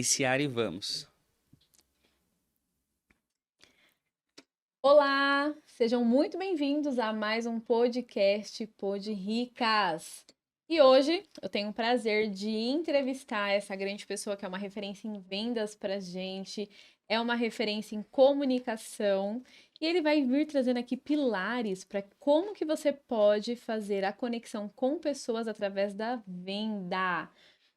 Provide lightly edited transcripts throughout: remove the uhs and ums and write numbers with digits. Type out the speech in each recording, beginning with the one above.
Iniciar e vamos. Olá, sejam muito bem-vindos a mais um podcast Pod Ricas. E hoje eu tenho o prazer de entrevistar essa grande pessoa que é uma referência em vendas pra gente, é uma referência em comunicação, e ele vai vir trazendo aqui pilares para como que você pode fazer a conexão com pessoas através da venda.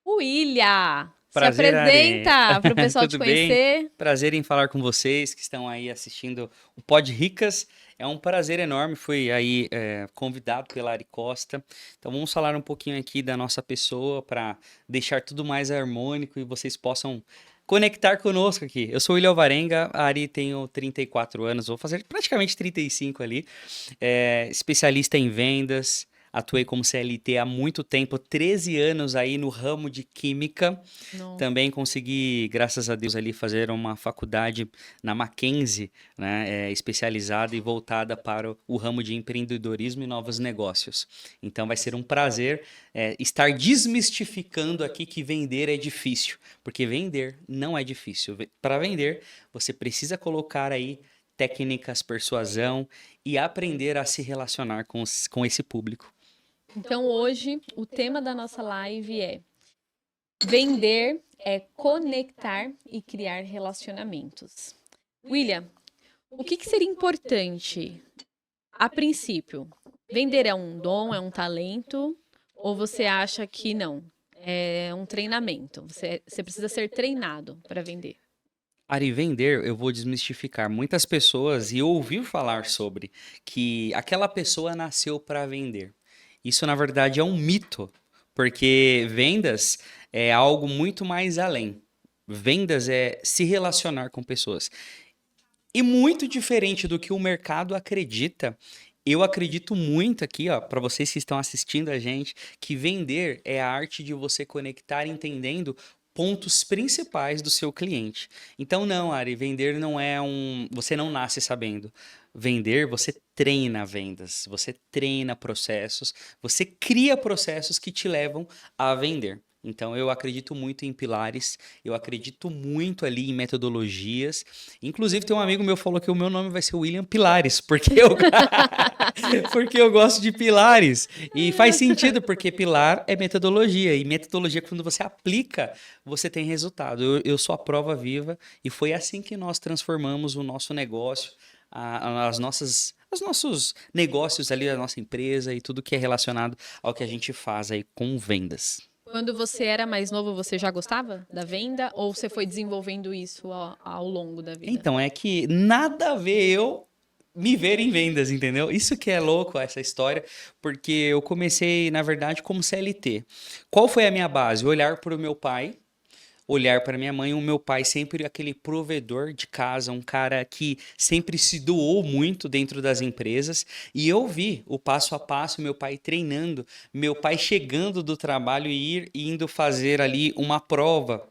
William, se Prazer, Ari. apresenta para o pessoal te Tudo bem? conhecer. Prazer em falar com vocês que estão aí assistindo o Pod Ricas. É um prazer enorme. Fui aí convidado pela Ari Costa. Então vamos falar um pouquinho aqui da nossa pessoa para deixar tudo mais harmônico e vocês possam conectar conosco aqui. Eu sou o William Alvarenga, a Ari tenho 34 anos, vou fazer praticamente 35 ali. Especialista em vendas. Atuei como CLT há muito tempo, 13 anos aí no ramo de química. Não. Também consegui, graças a Deus, ali fazer uma faculdade na Mackenzie, né, especializada e voltada para o ramo de empreendedorismo e novos negócios. Então vai ser um prazer estar desmistificando aqui que vender é difícil, porque vender não é difícil. Para vender, você precisa colocar aí técnicas, persuasão e aprender a se relacionar com esse público. Então, hoje, o tema da nossa live é: vender é conectar e criar relacionamentos. William, o que seria importante a princípio? Vender é um dom, é um talento? Ou você acha que não? É um treinamento. Você precisa ser treinado para vender. Ari, vender, eu vou desmistificar. Muitas pessoas, e ouvir falar sobre, que aquela pessoa nasceu para vender. Isso, na verdade, é um mito, porque vendas é algo muito mais além. Vendas é se relacionar com pessoas. E muito diferente do que o mercado acredita, eu acredito muito aqui, ó, para vocês que estão assistindo a gente, que vender é a arte de você conectar entendendo pontos principais do seu cliente. Então, não, Ari, vender não é um. Você não nasce sabendo. Vender, você treina vendas, você treina processos, você cria processos que te levam a vender. Então, eu acredito muito em pilares, eu acredito muito ali em metodologias. Inclusive, tem um amigo meu que falou que o meu nome vai ser William Pilares, porque eu, porque eu gosto de pilares. E faz sentido, porque pilar é metodologia. E metodologia, quando você aplica, você tem resultado. Eu sou a prova viva e foi assim que nós transformamos o nosso negócio, os nossos negócios ali, a nossa empresa e tudo que é relacionado ao que a gente faz aí com vendas. Quando você era mais novo, você já gostava da venda? Ou você foi desenvolvendo isso ao longo da vida? Então, é que nada a ver eu me ver em vendas, entendeu? Isso que é louco, essa história, porque eu comecei, na verdade, como CLT. Qual foi a minha base? Olhar para o meu pai, olhar para minha mãe, o meu pai sempre aquele provedor de casa, um cara que sempre se doou muito dentro das empresas, e eu vi o passo a passo, meu pai treinando, meu pai chegando do trabalho e indo fazer ali uma prova.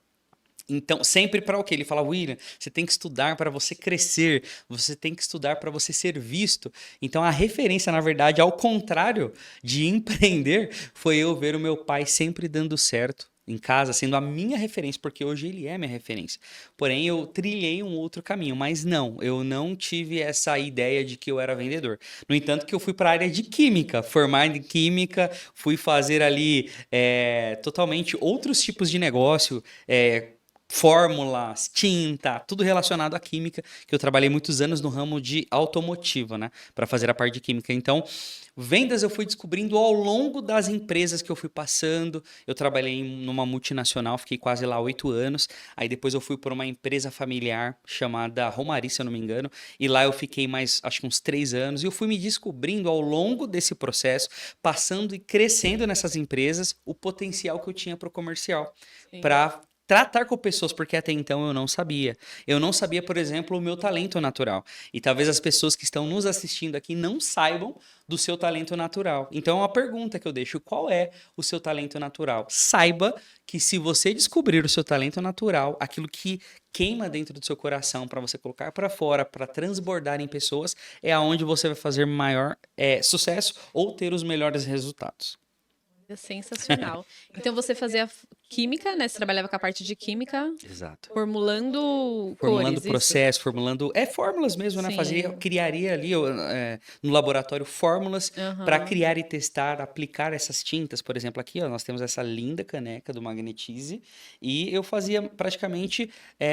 Então, sempre para o quê? Ele fala, William, você tem que estudar para você crescer, você tem que estudar para você ser visto. Então, a referência, na verdade, ao contrário de empreender, foi eu ver o meu pai sempre dando certo em casa, sendo a minha referência, porque hoje ele é minha referência. Porém, eu trilhei um outro caminho, mas não, eu não tive essa ideia de que eu era vendedor. No entanto, que eu fui para a área de química, formar em química, fui fazer ali totalmente outros tipos de negócio, fórmulas, tinta, tudo relacionado à química, que eu trabalhei muitos anos no ramo de automotivo, né, para fazer a parte de química. Então, vendas eu fui descobrindo ao longo das empresas que eu fui passando. Eu trabalhei numa multinacional, fiquei quase lá 8 anos. Aí depois eu fui para uma empresa familiar chamada Romari, se eu não me engano, e lá eu fiquei mais, acho que uns 3 anos. E eu fui me descobrindo ao longo desse processo, passando e crescendo nessas empresas, o potencial que eu tinha para o comercial, Sim. para tratar com pessoas, porque até então eu não sabia. Eu não sabia, por exemplo, o meu talento natural. E talvez as pessoas que estão nos assistindo aqui não saibam do seu talento natural. Então, é uma pergunta que eu deixo: qual é o seu talento natural? Saiba que se você descobrir o seu talento natural, aquilo que queima dentro do seu coração para você colocar para fora, para transbordar em pessoas, é aonde você vai fazer maior sucesso ou ter os melhores resultados. É sensacional. Então você fazia química, né? Você trabalhava com a parte de química, Exato. formulando Formulando cores, isso? processo, formulando. É fórmulas mesmo, né? Sim. Criaria ali no laboratório fórmulas para Aham. criar e testar, aplicar essas tintas. Por exemplo, aqui ó, nós temos essa linda caneca do Magnetize e eu fazia praticamente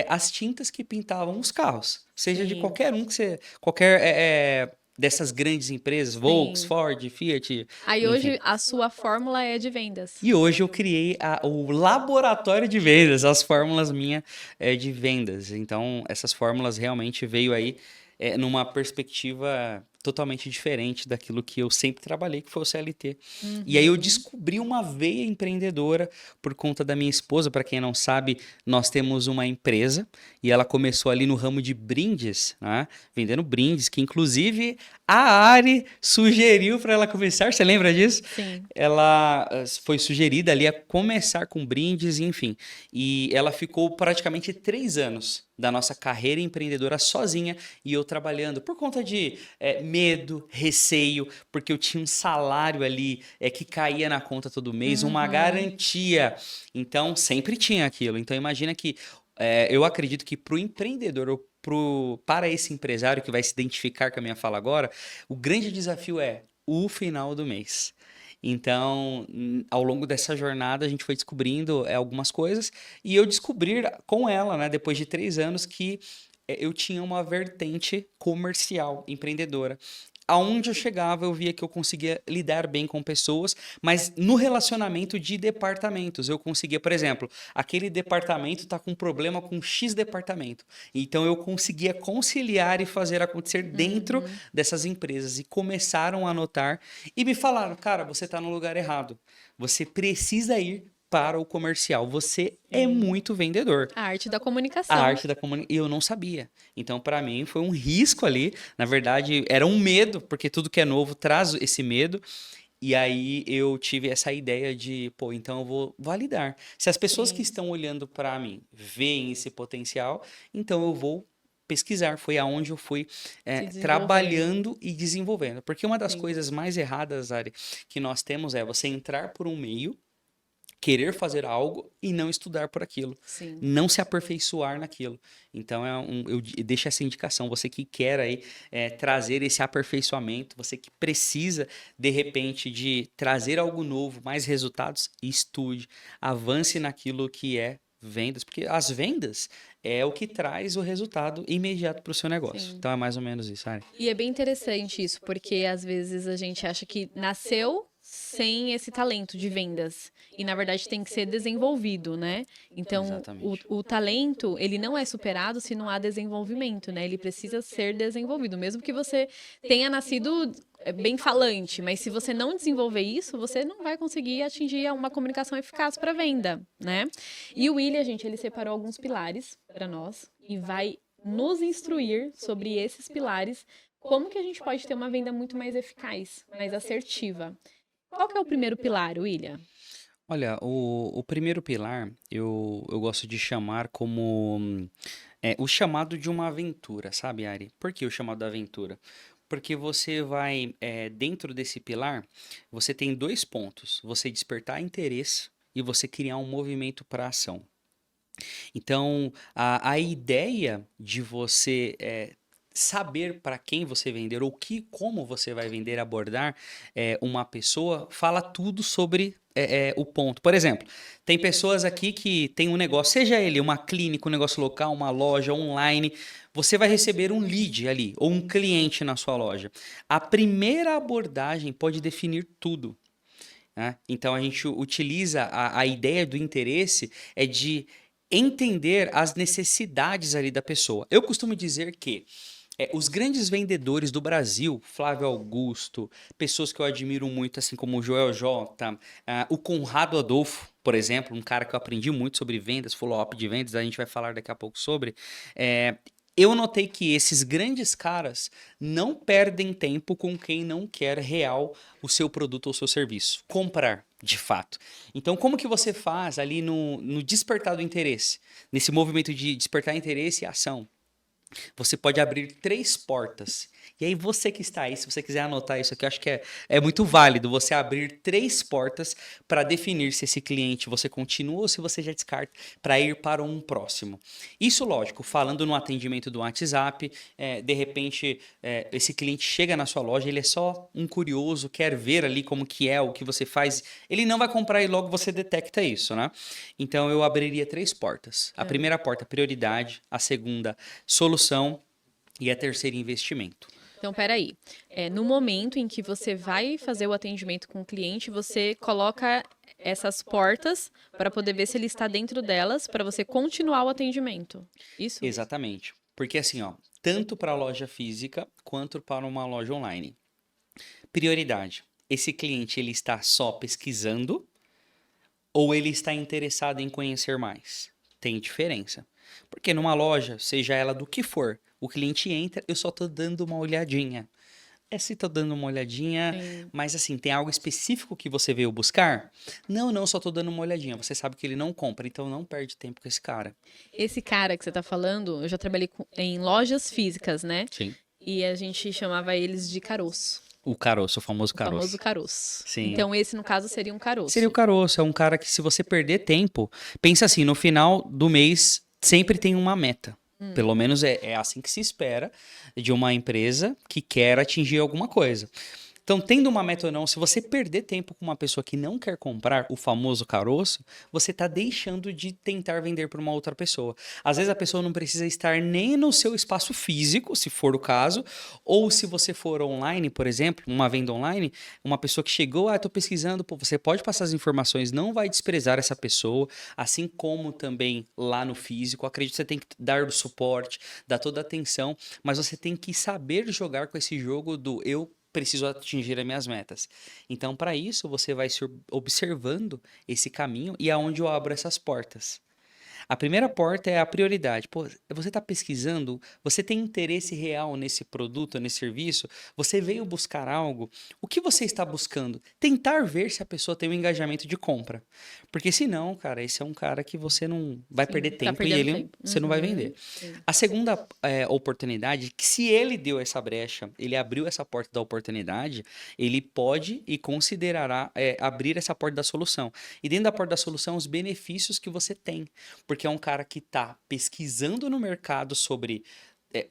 as tintas que pintavam os carros. Seja de Sim. qualquer um que você. Qualquer. Dessas grandes empresas, Volks, Sim. Ford, Fiat, Aí enfim. hoje a sua fórmula é de vendas. E hoje eu criei o laboratório de vendas, as fórmulas minha de vendas. Então, essas fórmulas realmente veio aí numa perspectiva totalmente diferente daquilo que eu sempre trabalhei, que foi o CLT. E aí eu Uhum. descobri uma veia empreendedora por conta da minha esposa. Para quem não sabe, nós temos uma empresa e ela começou ali no ramo de brindes, né? Vendendo brindes, que inclusive a Ari sugeriu para ela começar. Você lembra disso? Sim. Ela foi sugerida ali a começar com brindes, enfim. E ela ficou praticamente 3 anos da nossa carreira empreendedora sozinha e eu trabalhando por conta de medo, receio, porque eu tinha um salário ali que caía na conta todo mês, uma Uhum. garantia. Então, sempre tinha aquilo. Então, imagina que eu acredito que para o empreendedor ou para esse empresário que vai se identificar com a minha fala agora, o grande desafio é o final do mês. Então, ao longo dessa jornada, a gente foi descobrindo algumas coisas e eu descobri com ela, né, depois de 3 anos, que eu tinha uma vertente comercial, empreendedora. Aonde eu chegava, eu via que eu conseguia lidar bem com pessoas, mas no relacionamento de departamentos, eu conseguia, por exemplo, aquele departamento está com problema com X departamento. Então eu conseguia conciliar e fazer acontecer dentro Uhum. dessas empresas. E começaram a notar e me falaram, cara, você está no lugar errado. Você precisa ir para o comercial. Você é Sim. muito vendedor. A arte da A comunicação. arte da comunicação. E eu não sabia. Então, para mim, foi um risco ali. Na verdade, era um medo, porque tudo que é novo traz esse medo. E aí eu tive essa ideia de, pô, então eu vou validar. Se as pessoas que Sim. estão olhando para mim veem esse potencial, então eu vou pesquisar. Foi aonde eu fui Se desenvolvendo. trabalhando e desenvolvendo. Porque uma das Sim. coisas mais erradas, Ari, que nós temos é você entrar por um meio, querer fazer algo e não estudar por aquilo, Sim. não se aperfeiçoar naquilo. Então eu deixo essa indicação, você que quer aí trazer esse aperfeiçoamento, você que precisa de repente de trazer algo novo, mais resultados, estude, avance naquilo que é vendas, porque as vendas é o que traz o resultado imediato para o seu negócio. Sim. Então é mais ou menos isso, Ari. E é bem interessante isso, porque às vezes a gente acha que nasceu sem esse talento de vendas. E na verdade tem que ser desenvolvido, né? Então, Exatamente. o talento, ele não é superado se não há desenvolvimento, né? Ele precisa ser desenvolvido. Mesmo que você tenha nascido bem falante, mas se você não desenvolver isso, você não vai conseguir atingir uma comunicação eficaz para venda, né? E o William, gente, ele separou alguns pilares para nós e vai nos instruir sobre esses pilares, como que a gente pode ter uma venda muito mais eficaz, mais assertiva. Qual que é o primeiro pilar, William? Olha, o primeiro pilar eu gosto de chamar como o chamado de uma aventura, sabe, Ari? Por que o chamado da aventura? Porque você vai, dentro desse pilar, você tem 2 pontos. Você despertar interesse e você criar um movimento para ação. Então, a ideia de você saber para quem você vender ou como você vai vender, abordar uma pessoa, fala tudo sobre o ponto. Por exemplo, tem pessoas aqui que tem um negócio, seja ele uma clínica, um negócio local, uma loja online, você vai receber um lead ali, ou um cliente na sua loja. A primeira abordagem pode definir tudo. Né? Então a gente utiliza a ideia do interesse de entender as necessidades ali da pessoa. Eu costumo dizer que os grandes vendedores do Brasil, Flávio Augusto, pessoas que eu admiro muito, assim como o Joel J, o Conrado Adolfo, por exemplo, um cara que eu aprendi muito sobre vendas, follow-up de vendas, a gente vai falar daqui a pouco sobre. Eu notei que esses grandes caras não perdem tempo com quem não quer real o seu produto ou seu serviço. Comprar, de fato. Então, como que você faz ali no despertar do interesse? Nesse movimento de despertar interesse e ação? você pode abrir 3 portas. E aí, você que está aí, se você quiser anotar isso aqui, eu acho que é muito válido você abrir 3 portas para definir se esse cliente você continua ou se você já descarta para ir para um próximo. Isso, lógico, falando no atendimento do WhatsApp, de repente, esse cliente chega na sua loja, ele é só um curioso, quer ver ali como que é, o que você faz. Ele não vai comprar e logo você detecta isso, né? Então, eu abriria 3 portas. A primeira porta, prioridade. A segunda, solução. E a terceira, investimento. Então, peraí. No momento em que você vai fazer o atendimento com o cliente, você coloca essas portas para poder ver se ele está dentro delas, para você continuar o atendimento. Isso? Exatamente. Porque assim, ó, tanto para a loja física quanto para uma loja online. Prioridade. Esse cliente, ele está só pesquisando ou ele está interessado em conhecer mais? Tem diferença. Porque numa loja, seja ela do que for, o cliente entra, eu só tô dando uma olhadinha. Se tô dando uma olhadinha, Sim. mas assim, tem algo específico que você veio buscar? Não, só tô dando uma olhadinha. Você sabe que ele não compra, então não perde tempo com esse cara. Esse cara que você está falando, eu já trabalhei em lojas físicas, né? Sim. E a gente chamava eles de caroço. O caroço, o famoso O famoso caroço. caroço. Sim. Então, esse, no caso, seria um caroço. Seria o caroço, é um cara que se você perder tempo, pensa assim, no final do mês sempre tem uma meta. Pelo menos é assim que se espera de uma empresa que quer atingir alguma coisa. Então, tendo uma meta ou não, se você perder tempo com uma pessoa que não quer comprar o famoso caroço, você está deixando de tentar vender para uma outra pessoa. Às vezes a pessoa não precisa estar nem no seu espaço físico, se for o caso, ou se você for online, por exemplo, uma venda online, uma pessoa que chegou, estou pesquisando, pô, você pode passar as informações, não vai desprezar essa pessoa, assim como também lá no físico. Acredito que você tem que dar o suporte, dar toda a atenção, mas você tem que saber jogar com esse jogo do eu preciso atingir as minhas metas. Então, para isso, você vai se observando esse caminho e aonde eu abro essas portas. A primeira porta é a prioridade. Pô, você está pesquisando, você tem interesse real nesse produto, nesse serviço, você veio buscar algo, o que você está buscando? Tentar ver se a pessoa tem um engajamento de compra. Porque senão, cara, esse é um cara que você não vai Sim, perder tá tempo e perdendo ele tempo. você não vai vender. Sim. A segunda oportunidade, que se ele deu essa brecha, ele abriu essa porta da oportunidade, ele pode e considerará abrir essa porta da solução. E dentro da porta da solução, os benefícios que você tem. Porque é um cara que está pesquisando no mercado sobre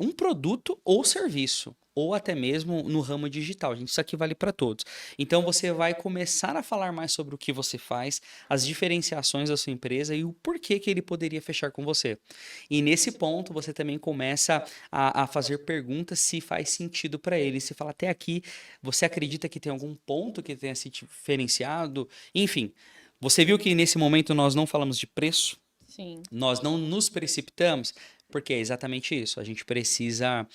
um produto ou serviço, ou até mesmo no ramo digital. Gente, isso aqui vale para todos. Então você vai começar a falar mais sobre o que você faz, as diferenciações da sua empresa e o porquê que ele poderia fechar com você. E nesse ponto você também começa a fazer perguntas se faz sentido para ele. Se fala até aqui, você acredita que tem algum ponto que tenha se diferenciado? Enfim, você viu que nesse momento nós não falamos de preço? Sim. Nós não nos precipitamos, porque é exatamente isso. A gente precisa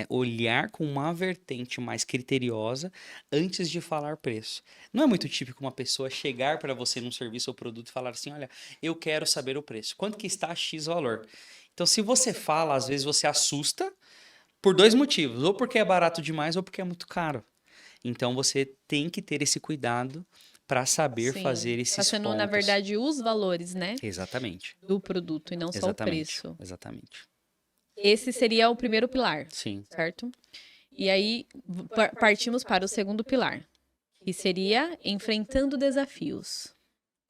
olhar com uma vertente mais criteriosa antes de falar preço. Não é muito típico uma pessoa chegar para você num serviço ou produto e falar assim: olha, eu quero saber o preço. Quanto que está X valor? Então, se você fala, às vezes você assusta por 2 motivos. Ou porque é barato demais ou porque é muito caro. Então, você tem que ter esse cuidado para saber Sim. fazer esses Passando, pontos. na verdade, os valores, né? Exatamente. Do produto e não só o Exatamente. preço. Exatamente. Esse seria o primeiro pilar, Sim. certo? E aí partimos para o segundo pilar, que seria enfrentando desafios.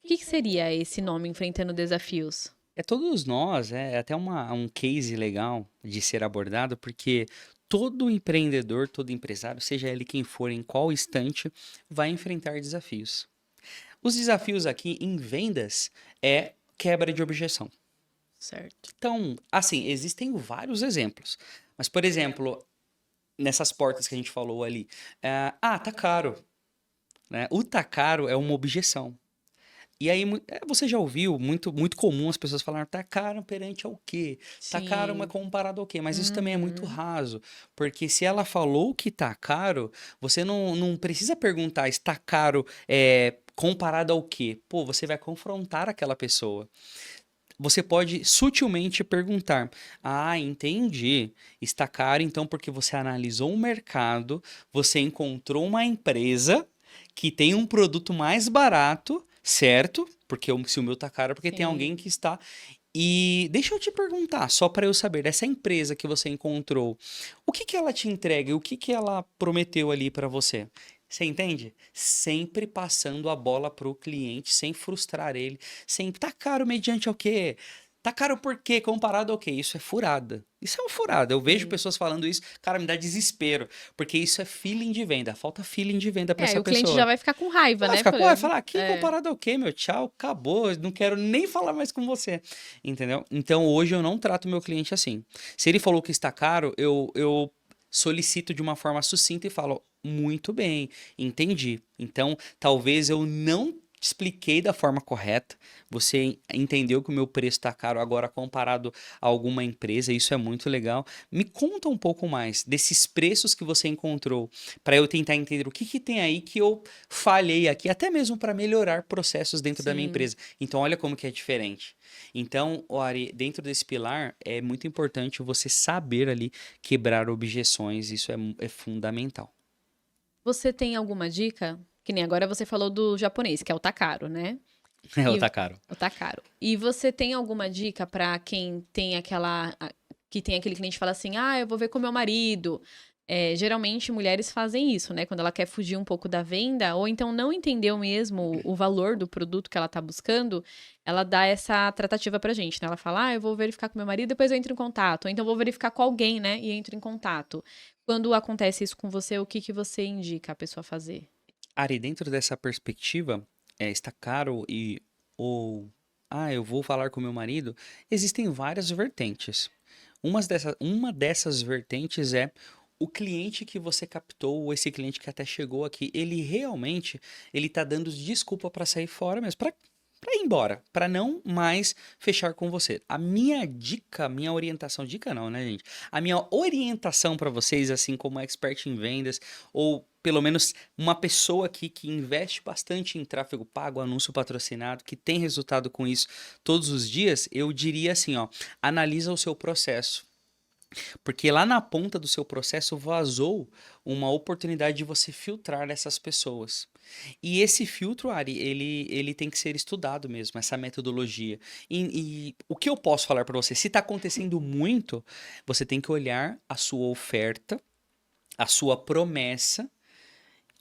O que seria esse nome, enfrentando desafios? Todos nós, é até um case legal de ser abordado, porque todo empreendedor, todo empresário, seja ele quem for, em qual instante, vai enfrentar desafios. Os desafios aqui em vendas é quebra de objeção. Certo. Então, assim, existem vários exemplos. Mas, por exemplo, nessas portas que a gente falou ali, tá caro. Né? O tá caro é uma objeção. E aí, você já ouviu, muito comum as pessoas falarem, tá caro perante ao quê? Tá caro, mas Sim. comparado ao quê? Mas isso também é muito Uhum. raso, porque se ela falou que tá caro, você não precisa perguntar, está caro comparado ao quê? Pô, você vai confrontar aquela pessoa. Você pode sutilmente perguntar: ah, entendi. Está caro então porque você analisou o mercado, você encontrou uma empresa que tem um produto mais barato, certo? Porque se o meu tá caro, é porque tem Sim. alguém que está. E deixa eu te perguntar, só para eu saber, dessa empresa que você encontrou, o que que ela te entrega? O que que ela prometeu ali para você? Você entende? Sempre passando a bola pro cliente, sem frustrar ele, sem tá caro mediante ao quê? Tá caro por quê? Comparado ao quê? Isso é furada. Isso é uma furada. Eu vejo Sim. pessoas falando isso, cara, me dá desespero, porque isso é feeling de venda. Falta feeling de venda para É, e essa o cliente já pessoa. vai ficar com raiva, Vai né? ficar com, vai Falando. falar, aqui É. comparado ao quê, meu? Tchau, acabou, eu não quero nem falar mais com você, entendeu? Então hoje eu não trato meu cliente assim. Se ele falou que está caro, eu solicito de uma forma sucinta e falo, muito bem, entendi. Então talvez eu não te expliquei da forma correta, você entendeu que o meu preço está caro agora comparado a alguma empresa, isso é muito legal. Me conta um pouco mais desses preços que você encontrou, para eu tentar entender o que que tem aí que eu falhei aqui, até mesmo para melhorar processos dentro da minha Sim. empresa. Então, olha como que é diferente. Então, o Ari, dentro desse pilar, é muito importante você saber ali quebrar objeções, isso é fundamental. Você tem alguma dica? Que nem agora você falou do japonês, que é o Takaro, né? É, o E tá caro. o Takaro. E você tem alguma dica pra quem tem que tem aquele cliente que fala assim: "Ah, eu vou ver com meu marido". Geralmente mulheres fazem isso, né? Quando ela quer fugir um pouco da venda, ou então não entendeu mesmo o valor do produto que ela tá buscando, ela dá essa tratativa pra gente, né? Ela fala: "Ah, eu vou verificar com meu marido, depois eu entro em contato". Ou então vou verificar com alguém, né? E entro em contato. Quando acontece isso com você, o que que você indica a pessoa fazer? Ari, dentro dessa perspectiva, está caro e ou eu vou falar com meu marido, existem várias vertentes. Uma dessas vertentes é o cliente que você captou, ou esse cliente que até chegou aqui, ele realmente ele tá dando desculpa para sair fora mesmo, para ir embora, para não mais fechar com você. A minha dica, minha orientação, dica não, né, gente? A minha orientação para vocês, assim como expert em vendas, ou pelo menos uma pessoa aqui que investe bastante em tráfego pago, anúncio patrocinado, que tem resultado com isso todos os dias, eu diria assim, ó, analisa o seu processo. Porque lá na ponta do seu processo vazou uma oportunidade de você filtrar essas pessoas. E esse filtro, Ari, ele tem que ser estudado mesmo, essa metodologia. E o que eu posso falar para você? Se está acontecendo muito, você tem que olhar a sua oferta, a sua promessa,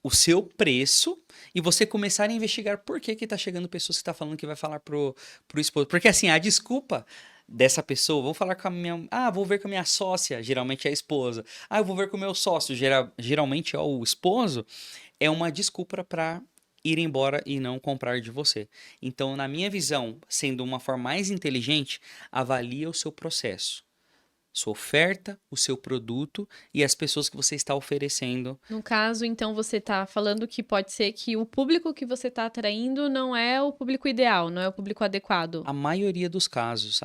o seu preço e você começar a investigar por que que tá chegando pessoas que tá falando que vai falar pro esposo. Porque assim, a desculpa dessa pessoa, vou falar com a minha, vou ver com a minha sócia, geralmente é a esposa. Eu vou ver com o meu sócio, geralmente é o esposo, é uma desculpa para ir embora e não comprar de você. Então, na minha visão, sendo uma forma mais inteligente, avalie o seu processo, sua oferta, o seu produto e as pessoas que você está oferecendo. No caso, então, você tá falando que pode ser que o público que você tá atraindo não é o público ideal, não é o público adequado. A maioria dos casos,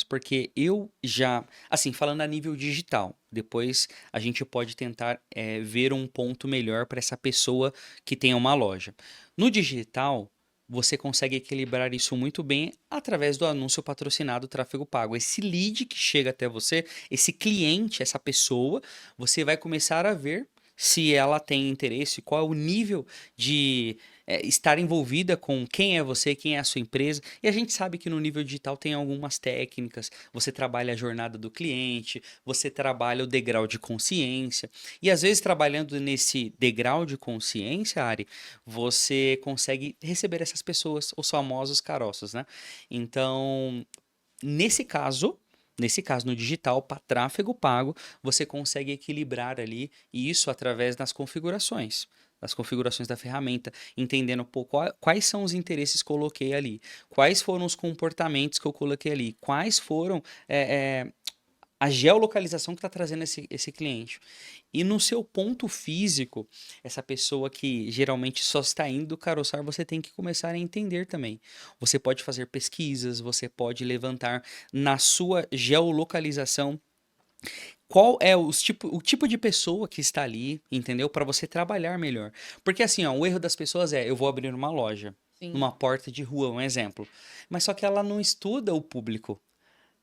porque eu já, assim, falando a nível digital, depois a gente pode tentar ver um ponto melhor para essa pessoa que tem uma loja. No digital, você consegue equilibrar isso muito bem através do anúncio patrocinado, tráfego pago. Esse lead que chega até você, esse cliente, essa pessoa, você vai começar a ver se ela tem interesse, qual é o nível de estar envolvida com quem é você, quem é a sua empresa. E a gente sabe que no nível digital tem algumas técnicas. Você trabalha a jornada do cliente, você trabalha o degrau de consciência. E às vezes, trabalhando nesse degrau de consciência, Ari, você consegue receber essas pessoas, os famosos caroços, né? Então, nesse caso. Nesse caso, no digital, para tráfego pago, você consegue equilibrar ali isso através das configurações da ferramenta, entendendo um pouco quais são os interesses que eu coloquei ali, quais foram os comportamentos que eu coloquei ali, quais foram a geolocalização que está trazendo esse cliente. E no seu ponto físico, essa pessoa que geralmente só está indo do caroçar, você tem que começar a entender também. Você pode fazer pesquisas, você pode levantar na sua geolocalização qual é o tipo de pessoa que está ali, entendeu? Para você trabalhar melhor. Porque assim, ó, o erro das pessoas é, eu vou abrir uma loja, Sim, numa porta de rua, um exemplo. Mas só que ela não estuda o público.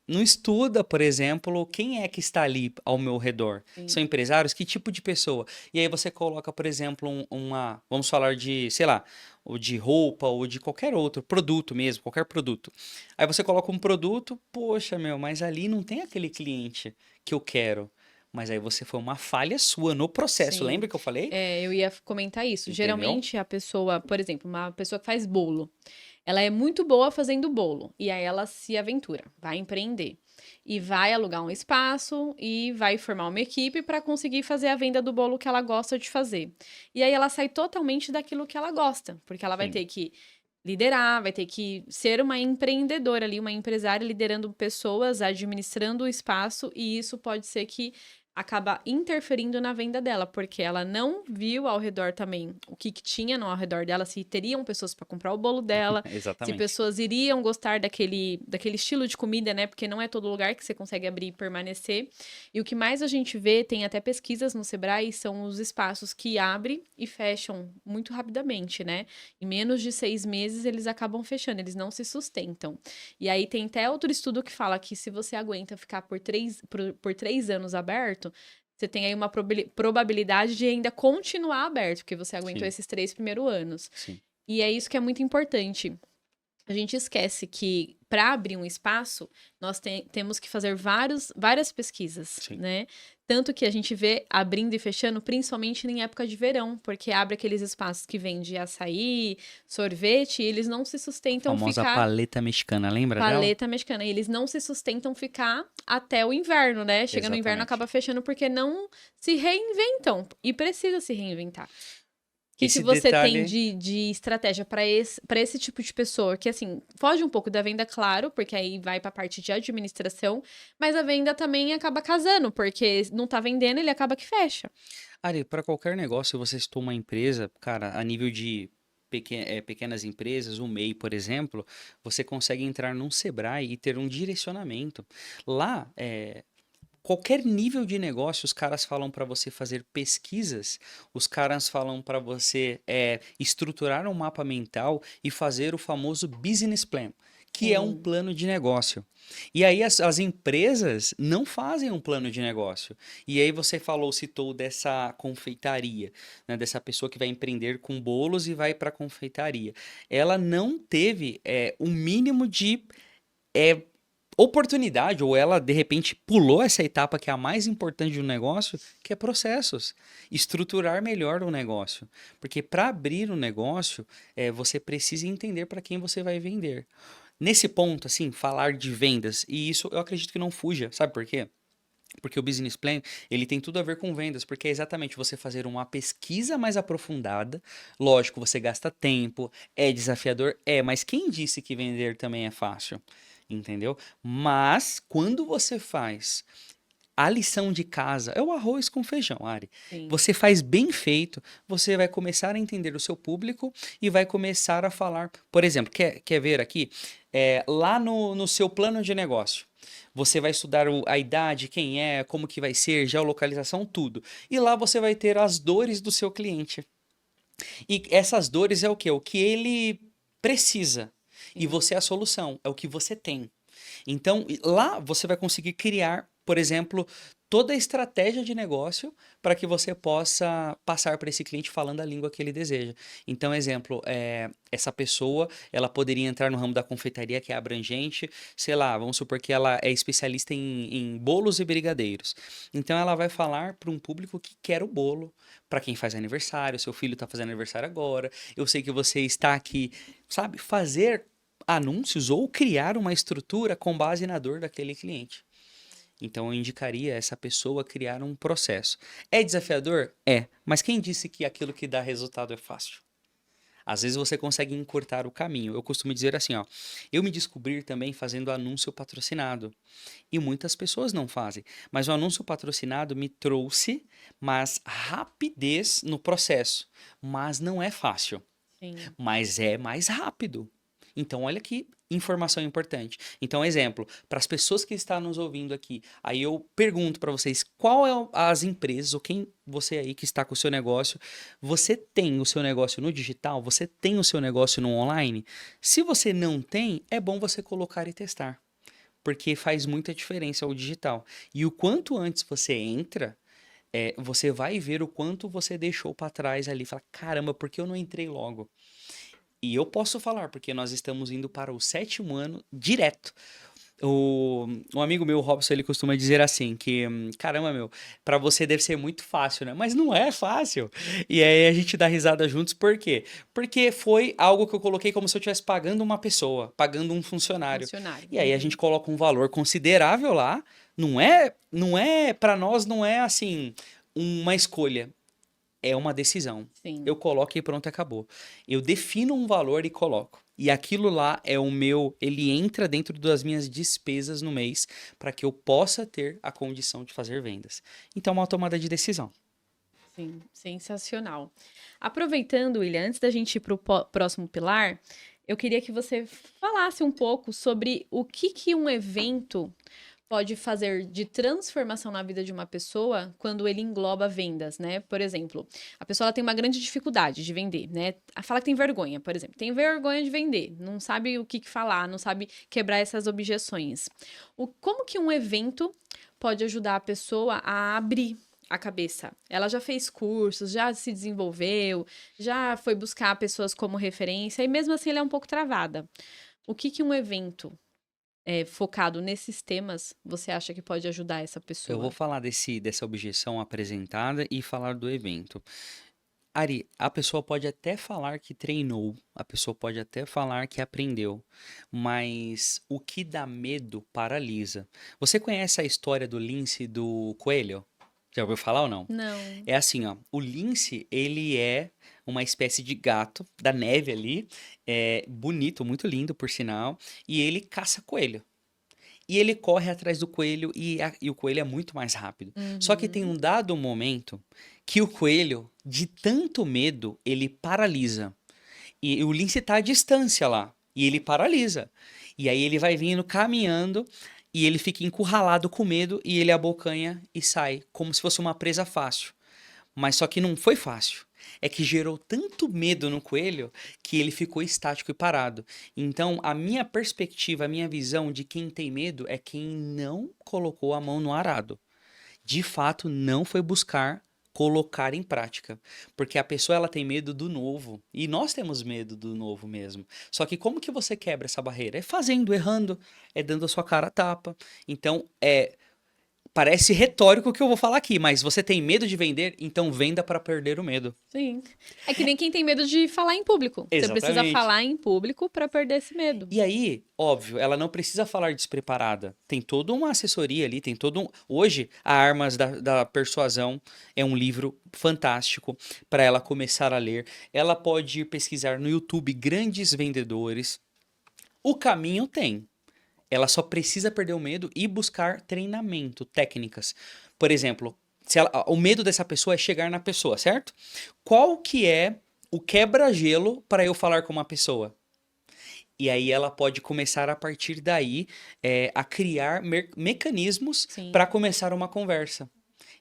Não estuda, por exemplo, quem é que está ali ao meu redor. sim. São empresários? Que tipo de pessoa? E aí você coloca, por exemplo, vamos falar de, sei lá, ou de roupa, ou de qualquer outro produto mesmo, qualquer produto. Aí você coloca um produto, poxa, meu, mas ali não tem aquele cliente que eu quero. Mas aí você foi uma falha sua no processo. Sim. Lembra que eu falei? Eu ia comentar isso. Entendeu? Geralmente a pessoa, por exemplo, uma pessoa que faz bolo, ela é muito boa fazendo bolo e aí ela se aventura, vai empreender e vai alugar um espaço e vai formar uma equipe para conseguir fazer a venda do bolo que ela gosta de fazer. E aí ela sai totalmente daquilo que ela gosta, porque ela vai Sim. ter que liderar, vai ter que ser uma empreendedora ali, uma empresária liderando pessoas, administrando o espaço, e isso pode ser que acaba interferindo na venda dela, porque ela não viu ao redor também o que, que tinha no ao redor dela, se teriam pessoas para comprar o bolo dela, se Exatamente. pessoas iriam gostar daquele estilo de comida, né? Porque não é todo lugar que você consegue abrir e permanecer. E o que mais a gente vê, tem até pesquisas no Sebrae, são os espaços que abrem e fecham muito rapidamente, né? Em menos de 6 meses, eles acabam fechando, eles não se sustentam. E aí tem até outro estudo que fala que se você aguenta ficar por 3 anos aberto, você tem aí uma probabilidade de ainda continuar aberto, porque você aguentou Sim, esses 3 primeiros anos. sim, E é isso que é muito importante. A gente esquece que para abrir um espaço, nós temos que fazer várias pesquisas, sim. né? Tanto que a gente vê abrindo e fechando, principalmente em época de verão, porque abre aqueles espaços que vende açaí, sorvete, e eles não se A sustentam famosa ficar paleta mexicana, lembra dela? paleta mexicana, e eles não se sustentam ficar até o inverno, né? Chega no inverno, Exatamente. acaba fechando porque não se reinventam e precisa se reinventar. Que Esse você tem detalhe, de estratégia para esse tipo de pessoa? Que, assim, foge um pouco da venda, claro, porque aí vai para a parte de administração, mas a venda também acaba casando, porque não tá vendendo, ele acaba que fecha. Ari, para qualquer negócio, você citou uma empresa, cara, a nível de pequenas empresas, o MEI, por exemplo, você consegue entrar num Sebrae e ter um direcionamento. Lá, qualquer nível de negócio, os caras falam para você fazer pesquisas, os caras falam para você estruturar um mapa mental e fazer o famoso business plan, que é um Sim. plano de negócio. E aí as empresas não fazem um plano de negócio. E aí você falou, citou dessa confeitaria, né, dessa pessoa que vai empreender com bolos e vai para a confeitaria. Ela não teve um mínimo de é, oportunidade, ou ela de repente pulou essa etapa que é a mais importante do negócio, que é processos. Estruturar melhor o negócio. Porque para abrir um negócio, você precisa entender para quem você vai vender. Nesse ponto, assim, falar de vendas, e isso eu acredito que não fuja, sabe por quê? Porque o business plan, ele tem tudo a ver com vendas, porque é exatamente você fazer uma pesquisa mais aprofundada. Lógico, você gasta tempo, é desafiador, mas quem disse que vender também é fácil? Entendeu? Mas quando você faz a lição de casa, é o arroz com feijão, Ari. Sim. Você faz bem feito, você vai começar a entender o seu público e vai começar a falar. Por exemplo, quer ver aqui? Lá no seu plano de negócio. Você vai estudar a idade, quem é, como que vai ser, geolocalização, tudo. E lá você vai ter as dores do seu cliente. E essas dores é o quê? O que ele precisa. E Sim. você é a solução, é o que você tem. Então, lá você vai conseguir criar, por exemplo, toda a estratégia de negócio para que você possa passar para esse cliente falando a língua que ele deseja. Então, exemplo, essa pessoa, ela poderia entrar no ramo da confeitaria, que é abrangente, sei lá, vamos supor que ela é especialista em bolos e brigadeiros. Então, ela vai falar para um público que quer o bolo, para quem faz aniversário, seu filho está fazendo aniversário agora, eu sei que você está aqui, sabe, fazer anúncios ou criar uma estrutura com base na dor daquele cliente. Então eu indicaria essa pessoa criar um processo. É desafiador? É. Mas quem disse que aquilo que dá resultado é fácil? Às vezes você consegue encurtar o caminho. Eu costumo dizer assim, ó, eu me descobri também fazendo anúncio patrocinado. E muitas pessoas não fazem. Mas o anúncio patrocinado me trouxe mais rapidez no processo. Mas não é fácil. Sim. Mas é mais rápido. Então, olha que informação importante. Então, exemplo, para as pessoas que estão nos ouvindo aqui, aí eu pergunto para vocês, qual é as empresas, ou quem você aí que está com o seu negócio, você tem o seu negócio no digital? Você tem o seu negócio no online? Se você não tem, é bom você colocar e testar, porque faz muita diferença o digital. E o quanto antes você entra, você vai ver o quanto você deixou para trás ali. Fala, caramba, por que eu não entrei logo? E eu posso falar, porque nós estamos indo para o 7º ano direto. Um amigo meu, o Robson, ele costuma dizer assim, que, caramba, meu, pra você deve ser muito fácil, né? Mas não é fácil. E aí a gente dá risada juntos, por quê? Porque foi algo que eu coloquei como se eu estivesse pagando uma pessoa, pagando um funcionário. Funcionário. E aí a gente coloca um valor considerável lá, para nós não é assim, uma escolha, é uma decisão. Sim. Eu coloco e pronto, acabou. Eu defino um valor e coloco. E aquilo lá é o meu, ele entra dentro das minhas despesas no mês para que eu possa ter a condição de fazer vendas. Então, é uma tomada de decisão. Sim, sensacional. Aproveitando, William, antes da gente ir para o próximo pilar, eu queria que você falasse um pouco sobre o que um evento pode fazer de transformação na vida de uma pessoa quando ele engloba vendas, né? Por exemplo, a pessoa ela tem uma grande dificuldade de vender, né? Fala que tem vergonha, por exemplo. Tem vergonha de vender, não sabe o que falar, não sabe quebrar essas objeções. Como que um evento pode ajudar a pessoa a abrir a cabeça? Ela já fez cursos, já se desenvolveu, já foi buscar pessoas como referência e mesmo assim ela é um pouco travada. O que um evento focado nesses temas, você acha que pode ajudar essa Eu vou pessoa? falar dessa objeção apresentada e falar do evento. Ari, a pessoa pode até falar que treinou, a pessoa pode até falar que aprendeu, mas o que dá medo paralisa. Você conhece a história do lince e do coelho? Já ouviu falar ou não? Não. É assim, ó, o lince, ele é uma espécie de gato da neve ali, é bonito, muito lindo, por sinal, e ele caça coelho. E ele corre atrás do coelho e o coelho é muito mais rápido. Só que tem Uhum. um dado momento que o coelho, de tanto medo, ele paralisa. E o lince está à distância lá. E ele paralisa. E aí ele vai vindo caminhando e ele fica encurralado com medo e ele abocanha e sai, como se fosse uma presa fácil. Mas só que não foi fácil. É que gerou tanto medo no coelho que ele ficou estático e parado. Então, a minha perspectiva, a minha visão de quem tem medo é quem não colocou a mão no arado. De fato, não foi buscar colocar em prática, porque a pessoa ela tem medo do novo e nós temos medo do novo mesmo. Só que como que você quebra essa barreira? É fazendo, errando, é dando a sua cara a tapa. Então, parece retórico o que eu vou falar aqui, mas você tem medo de vender, então venda para perder o medo. Sim. É que nem quem tem medo de falar em público. Você precisa Exatamente. falar em público para perder esse medo. E aí, óbvio, ela não precisa falar despreparada. Tem toda uma assessoria ali, tem todo um. Hoje, a Armas da Persuasão é um livro fantástico para ela começar a ler. Ela pode ir pesquisar no YouTube grandes vendedores. O caminho tem. Ela só precisa perder o medo e buscar treinamento, técnicas. Por exemplo, o medo dessa pessoa é chegar na pessoa, certo? Qual que é o quebra-gelo para eu falar com uma pessoa? E aí ela pode começar a partir daí a criar mecanismos Sim. para começar uma conversa.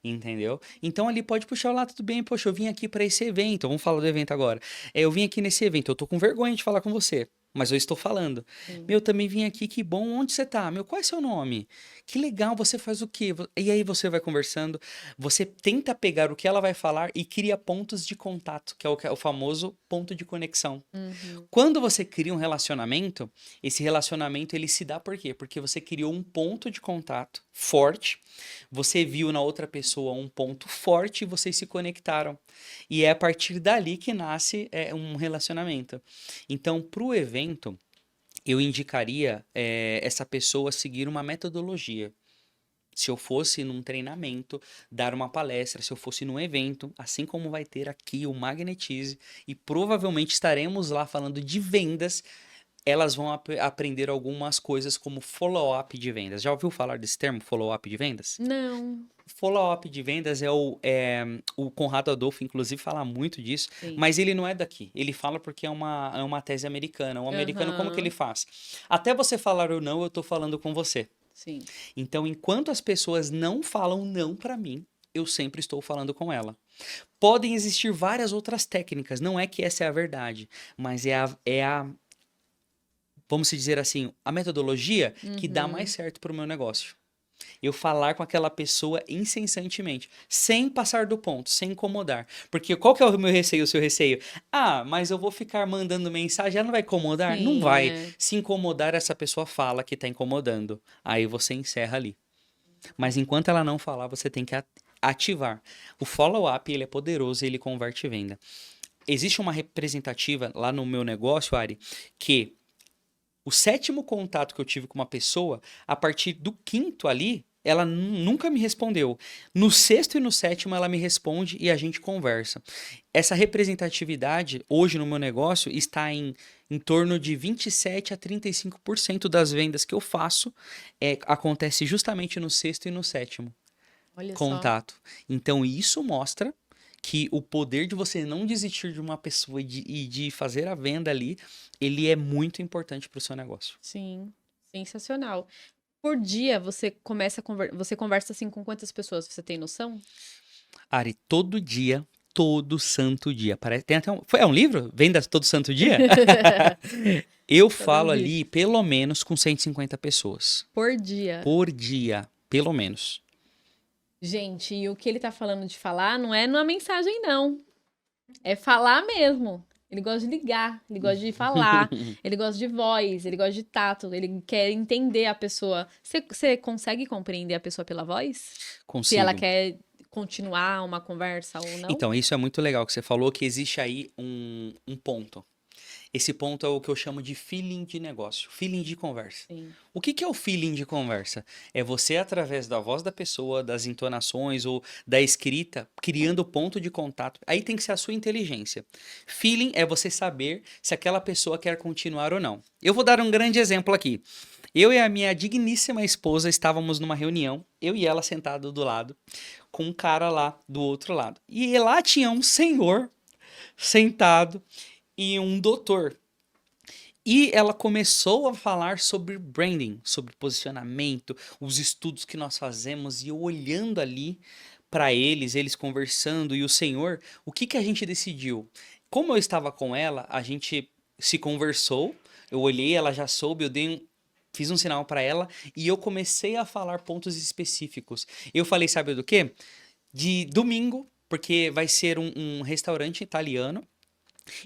Entendeu? Então ali pode puxar lá, tudo bem, poxa, eu vim aqui para esse evento, vamos falar do evento agora. Eu vim aqui nesse evento, eu tô com vergonha de falar com você, mas eu estou falando. Sim. Meu, também vim aqui, que bom, onde você tá? Meu, qual é seu nome? Que legal, você faz o quê? E aí você vai conversando, você tenta pegar o que ela vai falar e cria pontos de contato, que é o famoso ponto de conexão. Uhum. Quando você cria um relacionamento, esse relacionamento ele se dá por quê? Porque você criou um ponto de contato forte, você viu na outra pessoa um ponto forte e vocês se conectaram. E é a partir dali que nasce um relacionamento. Então, para o evento, eu indicaria essa pessoa seguir uma metodologia. Se eu fosse num treinamento, dar uma palestra, se eu fosse num evento, assim como vai ter aqui o Magnetize, e provavelmente estaremos lá falando de vendas, elas vão aprender algumas coisas como follow-up de vendas. Já ouviu falar desse termo, follow-up de vendas? Não. Follow-up de vendas o Conrado Adolfo, inclusive, fala muito disso, Sim. mas ele não é daqui. Ele fala porque é uma tese americana. O americano, como que ele Aham. faz? Até você falar ou não, eu tô falando com você. Sim. Então, enquanto as pessoas não falam não para mim, eu sempre estou falando com ela. Podem existir várias outras técnicas, não é que essa é a verdade, mas vamos dizer assim, a metodologia que dá mais Uhum. certo para o meu negócio. Eu falar com aquela pessoa incessantemente, sem passar do ponto, sem incomodar. Porque qual que é o meu receio, o seu receio? Ah, mas eu vou ficar mandando mensagem, ela não vai incomodar? Não Sim, vai. é. Se incomodar, essa pessoa fala que tá incomodando. Aí você encerra ali. Mas enquanto ela não falar, você tem que ativar. O follow-up, ele é poderoso e ele converte venda. Existe uma representativa lá no meu negócio, Ari, que o sétimo contato que eu tive com uma pessoa, a partir do quinto ali, ela nunca me respondeu. No sexto e no sétimo, ela me responde e a gente conversa. Essa representatividade, hoje no meu negócio, está em torno de 27 a 35% das vendas que eu faço acontece justamente no sexto e no sétimo Olha só. contato. Então, isso mostra que o poder de você não desistir de uma pessoa e de fazer a venda ali, ele é muito importante para o seu negócio. Sim, sensacional. Por dia, você começa a você conversa assim com quantas pessoas? Você tem noção? Ari, todo dia, todo santo dia. Parece, tem até é um livro? Venda todo santo dia? Eu Eu não falo vi. ali pelo menos com 150 pessoas Por dia. por dia, pelo menos. Gente, e o que ele tá falando de falar não é numa mensagem, não. É falar mesmo. Ele gosta de ligar, ele gosta de falar, ele gosta de voz, ele gosta de tato, ele quer entender a pessoa. Você consegue compreender a pessoa pela voz? Se ela Consigo. quer continuar uma conversa ou não? Então, isso é muito legal que você falou, que existe aí um ponto. Esse ponto é o que eu chamo de feeling de negócio, feeling de conversa. Sim. O que que é o feeling de conversa? É você, através da voz da pessoa, das entonações ou da escrita, criando ponto de contato. Aí tem que ser a sua inteligência. Feeling é você saber se aquela pessoa quer continuar ou não. Eu vou dar um grande exemplo aqui. Eu e a minha digníssima esposa estávamos numa reunião, eu e ela sentado do lado, com um cara lá do outro lado. E lá tinha um senhor sentado e um doutor. E ela começou a falar sobre branding, sobre posicionamento, os estudos que nós fazemos, e eu olhando ali para eles, eles conversando, e o Senhor, o que que a gente decidiu? Como eu estava com ela, a gente se conversou, eu olhei, ela já soube, fiz um sinal para ela, e eu comecei a falar pontos específicos. Eu falei, sabe do quê? De domingo, porque vai ser um restaurante italiano,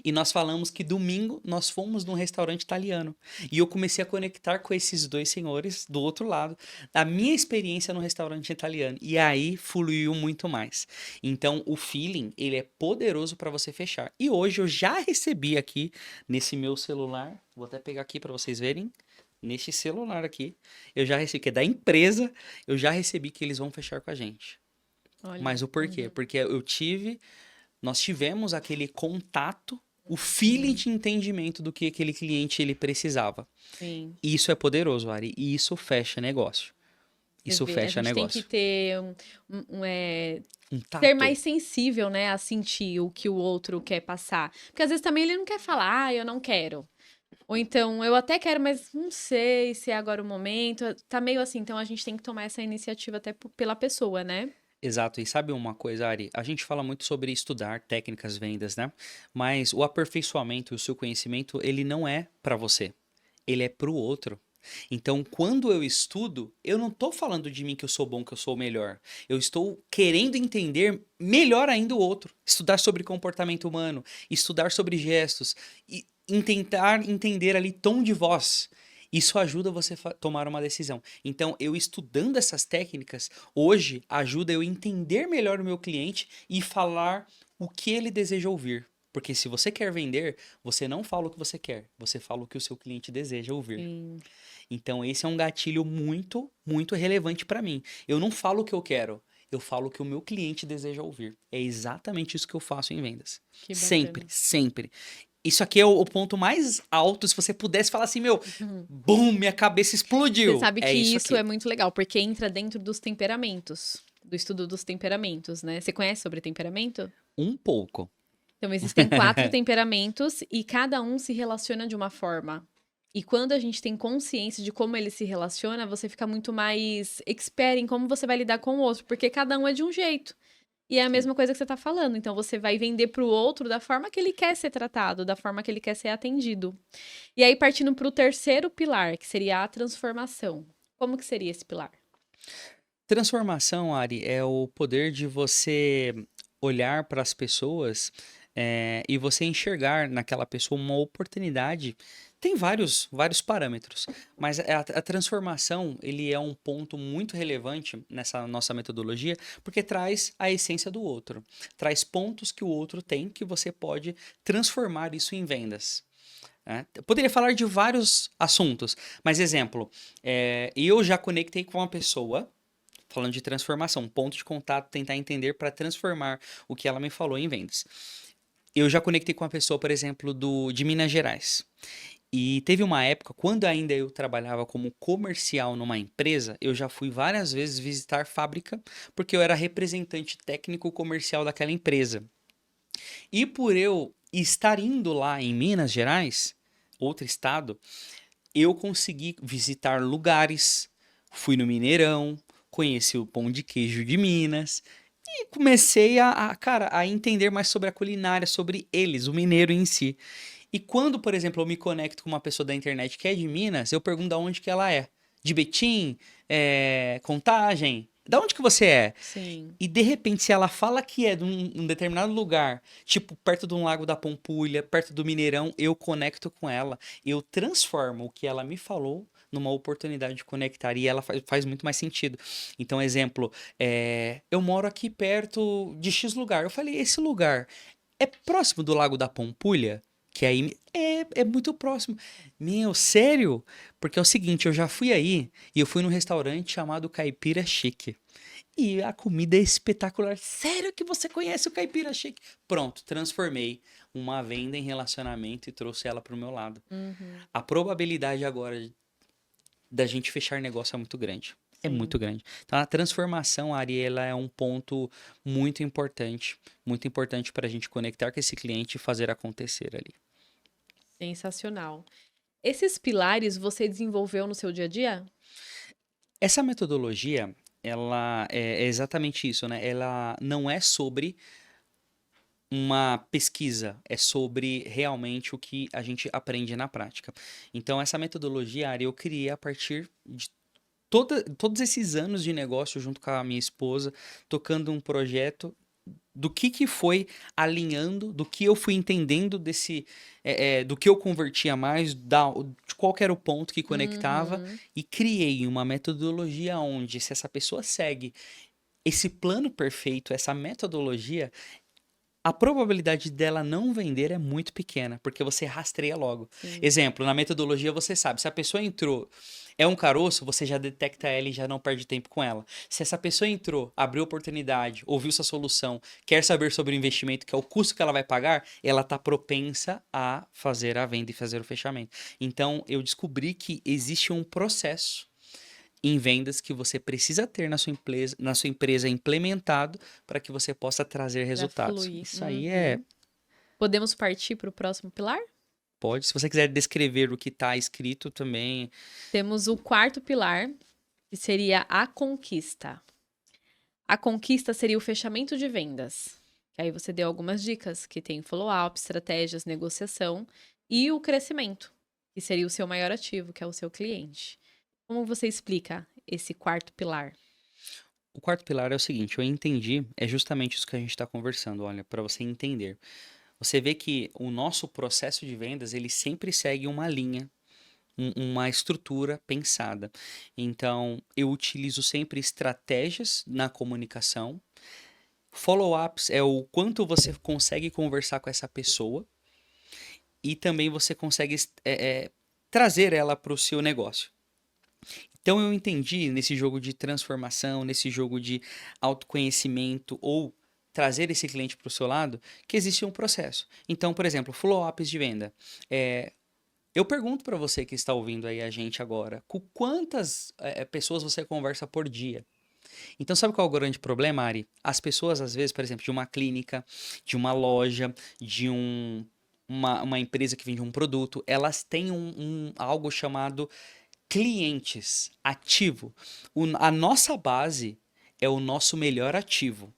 e nós falamos que domingo nós fomos num restaurante italiano. E eu comecei a conectar com esses dois senhores do outro lado, a minha experiência no restaurante italiano. E aí fluiu muito mais. Então, o feeling, ele é poderoso para você fechar. E hoje eu já recebi aqui nesse meu celular, vou até pegar aqui para vocês verem. Neste celular aqui, eu já recebi, que é da empresa, eu já recebi que eles vão fechar com a gente. Olha. Mas o porquê? Uhum. Porque nós tivemos aquele contato, o feeling de entendimento do que aquele cliente ele precisava. Sim. E isso é poderoso, Ari, e isso fecha negócio. Você Isso vê, a fecha gente tem que negócio. ter Um ser tato. mais sensível, né, a sentir o que o outro quer passar. Porque às vezes também ele não quer falar, eu não quero. Ou então, eu até quero, mas não sei se é agora o momento. Tá meio assim, então a gente tem que tomar essa iniciativa até pela pessoa, né? Exato, e sabe uma coisa, Ari? A gente fala muito sobre estudar técnicas, vendas, né? Mas o aperfeiçoamento e o seu conhecimento, ele não é para você, ele é para o outro. Então, quando eu estudo, eu não estou falando de mim que eu sou bom, que eu sou o melhor. Eu estou querendo entender melhor ainda o outro. Estudar sobre comportamento humano, estudar sobre gestos e tentar entender ali tom de voz. Isso ajuda você a tomar uma decisão. Então, eu estudando essas técnicas, hoje ajuda eu a entender melhor o meu cliente e falar o que ele deseja ouvir. Porque se você quer vender, você não fala o que você quer, você fala o que o seu cliente deseja ouvir. Sim, Então, esse é um gatilho muito, muito relevante para mim. Eu não falo o que eu quero, eu falo o que o meu cliente deseja ouvir. É exatamente isso que eu faço em vendas. que Sempre, bacana. sempre. Isso aqui é o ponto mais alto. Se você pudesse falar assim, meu, bum, minha cabeça Você explodiu. sabe É que isso isso é aqui. muito legal, porque entra dentro dos temperamentos, do estudo dos temperamentos, né? Você conhece sobre temperamento? Um pouco. Então, existem 4 temperamentos e cada um se relaciona de uma forma. E quando a gente tem consciência de como ele se relaciona, você fica muito mais expert em como você vai lidar com o outro, porque cada um é de um jeito. E é a Sim. mesma coisa que você tá falando. Então, você vai vender pro outro da forma que ele quer ser tratado, da forma que ele quer ser atendido. E aí, partindo pro terceiro pilar, que seria a transformação. Como que seria esse pilar? Transformação, Ari, é o poder de você olhar para as pessoas e você enxergar naquela pessoa uma oportunidade. Tem vários parâmetros, mas a transformação ele é um ponto muito relevante nessa nossa metodologia, porque traz a essência do outro, traz pontos que o outro tem que você pode transformar isso em vendas. Né? Eu poderia falar de vários assuntos, mas exemplo, eu já conectei com uma pessoa. Falando de transformação, um ponto de contato, tentar entender para transformar o que ela me falou em vendas. Eu já conectei com uma pessoa, por exemplo, de Minas Gerais. E teve uma época, quando ainda eu trabalhava como comercial numa empresa, eu já fui várias vezes visitar fábrica, porque eu era representante técnico comercial daquela empresa. E por eu estar indo lá em Minas Gerais, outro estado, eu consegui visitar lugares, fui no Mineirão, conheci o pão de queijo de Minas e comecei cara, a entender mais sobre a culinária, sobre eles, o mineiro em si. E quando, por exemplo, eu me conecto com uma pessoa da internet que é de Minas, eu pergunto de onde que ela é. De Betim? Contagem? Da onde que você é? Sim. E de repente, se ela fala que é de um determinado lugar, tipo perto de um lago da Pampulha, perto do Mineirão, eu conecto com ela. Eu transformo o que ela me falou numa oportunidade de conectar. E ela faz muito mais sentido. Então, exemplo, eu moro aqui perto de X lugar. Eu falei, esse lugar é próximo do lago da Pampulha? Que aí é muito próximo. Meu, sério? Porque é o seguinte, eu já fui aí e eu fui num restaurante chamado Caipira Chique. E a comida é espetacular. Sério que você conhece o Caipira Chique? Pronto, transformei uma venda em relacionamento e trouxe ela pro meu lado. Uhum. A probabilidade agora da gente fechar negócio é muito grande. É Sim. muito grande. Então, a transformação, Ari, ela é um ponto muito importante para a gente conectar com esse cliente e fazer acontecer ali. Sensacional. Esses pilares você desenvolveu no seu dia a dia? Essa metodologia, ela é exatamente isso, né? Ela não é sobre uma pesquisa, é sobre realmente o que a gente aprende na prática. Então, essa metodologia, Ari, eu criei a partir de todos esses anos de negócio junto com a minha esposa, tocando um projeto do que foi alinhando, do que eu fui entendendo do que eu convertia mais, de qual que era o ponto que conectava, Uhum. e criei uma metodologia onde, se essa pessoa segue esse plano perfeito, essa metodologia, a probabilidade dela não vender é muito pequena, porque você rastreia logo. Sim. Exemplo, na metodologia você sabe, se a pessoa entrou, é um caroço, você já detecta ela e já não perde tempo com ela. Se essa pessoa entrou, abriu oportunidade, ouviu sua solução, quer saber sobre o investimento, que é o custo que ela vai pagar, ela está propensa a fazer a venda e fazer o fechamento. Então, eu descobri que existe um processo em vendas que você precisa ter na sua empresa implementado para que você possa trazer Para resultados. fluir. Isso aí Uhum. Podemos partir para o próximo pilar? pode. Se você quiser descrever o que está escrito também, Temos o quarto pilar, que seria a conquista. A conquista seria o fechamento de vendas. Que aí você deu algumas dicas, que tem follow-up, estratégias, negociação e o crescimento, que seria o seu maior ativo, que é o seu cliente. Como você explica esse quarto pilar? o quarto pilar é o seguinte, eu entendi, é justamente isso que a gente está conversando, olha, para você entender. Você vê que o nosso processo de vendas, ele sempre segue uma linha, uma estrutura pensada. Então, eu utilizo sempre estratégias na comunicação. Follow-ups é o quanto você consegue conversar com essa pessoa e também você consegue trazer ela para o seu negócio. Então eu entendi nesse jogo de transformação, nesse jogo de autoconhecimento ou trazer esse cliente para o seu lado, que existe um processo. Então, por exemplo, follow-ups de venda. Eu pergunto para você que está ouvindo aí a gente agora, com quantas pessoas você conversa por dia? Então, sabe qual é o grande problema, Ari? As pessoas, às vezes, por exemplo, de uma clínica, de uma loja, de uma empresa que vende um produto, elas têm algo chamado clientes ativo. A nossa base é o nosso melhor ativo.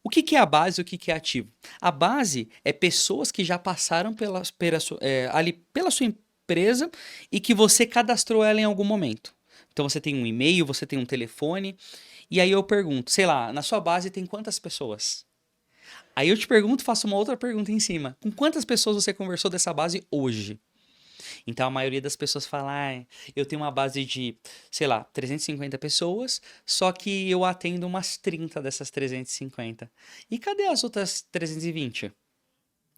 O que é a base e o que é ativo? A base é pessoas que já passaram ali pela sua empresa e que você cadastrou ela em algum momento. Então você tem um e-mail, você tem um telefone, e aí eu pergunto, sei lá, na sua base tem quantas pessoas? Aí eu te pergunto, faço uma outra pergunta em cima. Com quantas pessoas você conversou dessa base hoje? Então a maioria das pessoas fala, ah, eu tenho uma base de, sei lá, 350 pessoas, só que eu atendo umas 30 dessas 350. E cadê as outras 320?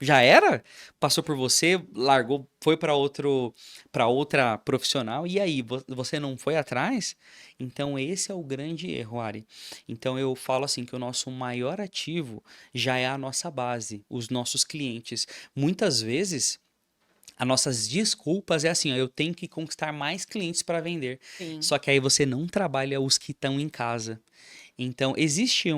Já era? Passou por você, largou, foi para outra profissional e aí você não foi atrás? Então esse é o grande erro, Ari. Então eu falo assim que o nosso maior ativo já é a nossa base, os nossos clientes. Muitas vezes as nossas desculpas é assim, ó, eu tenho que conquistar mais clientes para vender. Sim. Só que aí você não trabalha os que estão em casa. Então, existe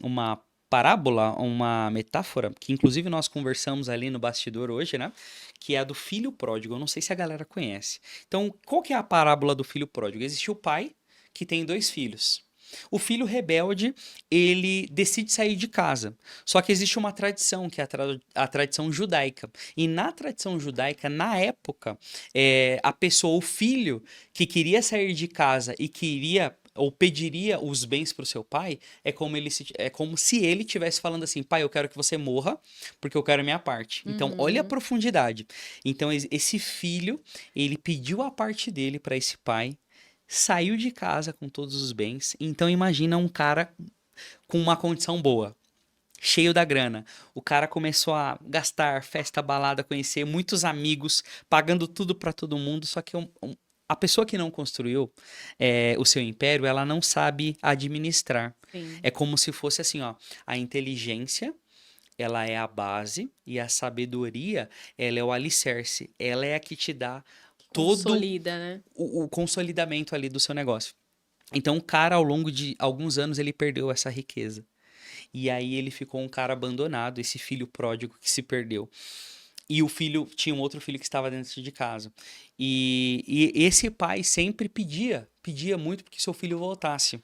uma parábola, uma metáfora, que inclusive nós conversamos ali no bastidor hoje, né? Que é a do filho pródigo. Eu não sei se a galera conhece. Então, qual que é a parábola do filho pródigo? Existe o pai que tem dois filhos. O filho rebelde, ele decide sair de casa. Só que existe uma tradição, que é a tradição judaica. E na tradição judaica, na época, a pessoa, o filho que queria sair de casa e queria ou pediria os bens para o seu pai, é como se ele estivesse falando assim, pai, eu quero que você morra, porque eu quero a minha parte. Então, olha a Uhum. profundidade. Então, esse filho, ele pediu a parte dele para esse pai, saiu de casa com todos os bens. Então, imagina um cara com uma condição boa, cheio da grana. O cara começou a gastar, festa, balada, conhecer muitos amigos, pagando tudo para todo mundo, só que a pessoa que não construiu o seu império, ela não sabe administrar. Sim. É como se fosse assim, ó, a inteligência, ela é a base e a sabedoria, ela é o alicerce. Ela é a que te dá todo Consolida, né? o consolidamento ali do seu negócio. Então, o cara, ao longo de alguns anos, ele perdeu essa riqueza. E aí ele ficou um cara abandonado, esse filho pródigo que se perdeu. E o filho tinha um outro filho que estava dentro de casa. E esse pai sempre pedia muito porque seu filho voltasse.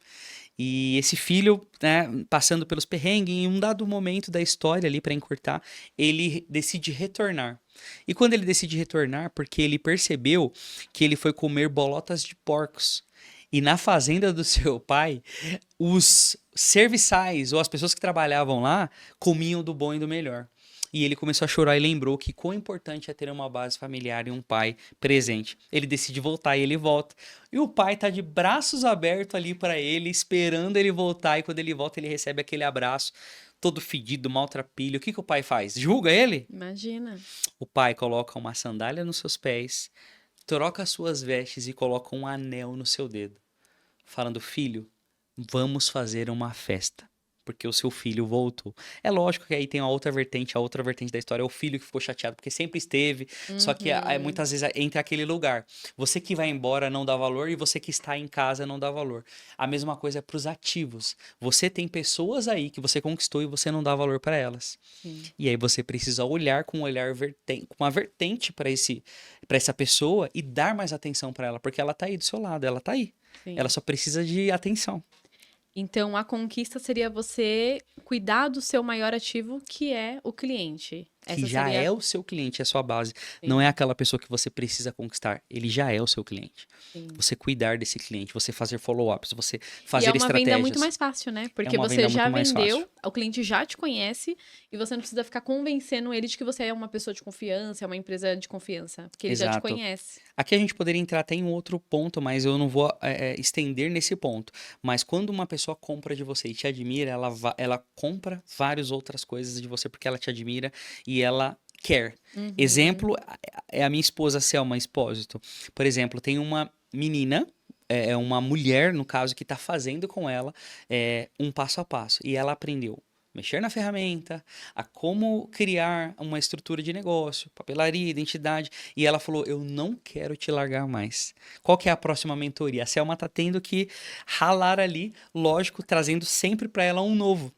E esse filho, né, passando pelos perrengues, em um dado momento da história ali para encurtar, ele decide retornar. E quando ele decide retornar, porque ele percebeu que ele foi comer bolotas de porcos. E na fazenda do seu pai, os serviçais ou as pessoas que trabalhavam lá comiam do bom e do melhor. E ele começou a chorar e lembrou que quão importante é ter uma base familiar e um pai presente. Ele decide voltar e ele volta. E o pai tá de braços abertos ali para ele, esperando ele voltar. E quando ele volta, ele recebe aquele abraço, todo fedido, maltrapilho. O que que o pai faz? Julga ele? Imagina. O pai coloca uma sandália nos seus pés, troca as suas vestes e coloca um anel no seu dedo, falando: filho, vamos fazer uma festa, porque o seu filho voltou. É lógico que aí tem a outra vertente da história é o filho que ficou chateado, porque sempre esteve, só que Uhum. muitas vezes entra aquele lugar. Você que vai embora não dá valor e você que está em casa não dá valor. A mesma coisa é para os ativos. Você tem pessoas aí que você conquistou e você não dá valor para elas. Sim. E aí você precisa olhar com um olhar com uma vertente para essa pessoa e dar mais atenção para ela, porque ela tá aí do seu lado, ela tá aí. Ela Sim. só precisa de atenção. Então, a conquista seria você cuidar do seu maior ativo, que é o cliente. Que Essa já seria. é o seu cliente, é a sua base. Não Sim, é aquela pessoa que você precisa conquistar. Ele já é o seu cliente. sim. Você cuidar desse cliente, você fazer follow-ups, você E é fazer uma venda muito estratégias. mais fácil, né? É Porque uma você venda já muito mais fácil. vendeu, o cliente já te conhece e você não precisa ficar convencendo ele de que você é uma pessoa de confiança, é uma empresa de confiança, porque ele já te Exato. conhece. Aqui a gente poderia entrar até em outro ponto, mas eu não vou estender nesse ponto. Mas quando uma pessoa compra de você e te admira, ela compra várias outras coisas de você porque ela te admira e ela quer. Uhum. Exemplo é a minha esposa Selma Espósito. Por exemplo, tem uma menina, é uma mulher, no caso, que está fazendo com ela um passo a passo. E ela aprendeu mexer na ferramenta, a como criar uma estrutura de negócio, papelaria, identidade. E ela falou: eu não quero te largar mais. Qual que é a próxima mentoria? A Selma tá tendo que ralar ali, lógico, trazendo sempre para ela um novo.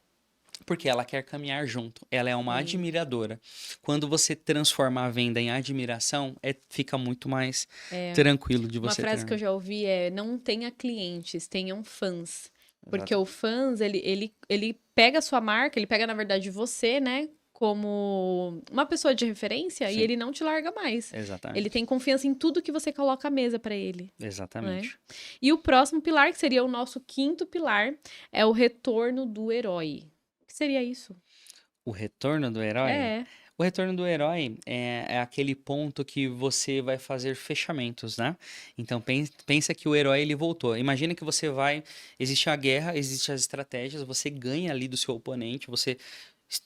Porque ela quer caminhar junto. Ela é uma Sim. admiradora. Quando você transforma a venda em admiração, fica muito mais É, tranquilo de uma você frase que eu ter. já ouvi é: não tenha clientes, tenham fãs. Porque o Exatamente. fãs, ele pega a sua marca, ele pega, na verdade, você, né? como uma pessoa de referência e Sim. ele não te larga mais. Exatamente. Ele tem confiança em tudo que você coloca à mesa para ele. Exatamente. E o próximo pilar, que seria o nosso quinto pilar, é o retorno do herói. O que seria isso? O retorno do herói? É. O retorno do herói é aquele ponto que você vai fazer fechamentos, né? Então pensa que o herói ele voltou. Imagina que você vai, existe a guerra, existem as estratégias, você ganha ali do seu oponente, você es-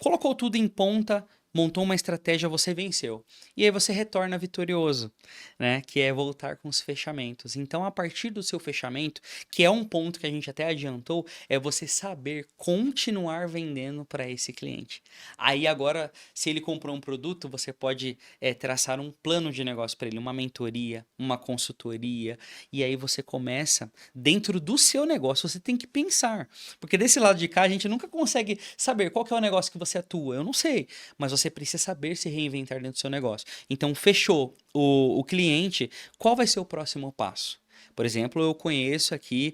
colocou tudo em ponta, montou uma estratégia, você venceu. E aí você retorna vitorioso, né? Que é voltar com os fechamentos. Então, a partir do seu fechamento, que é um ponto que a gente até adiantou, é você saber continuar vendendo para esse cliente. Aí agora, se ele comprou um produto, você pode traçar um plano de negócio para ele, uma mentoria, uma consultoria, e aí você começa dentro do seu negócio. Você tem que pensar, porque desse lado de cá a gente nunca consegue saber qual que é o negócio que você atua. Eu não sei, mas você precisa saber se reinventar dentro do seu negócio. Então, fechou o cliente, qual vai ser o próximo passo? Por exemplo, eu conheço aqui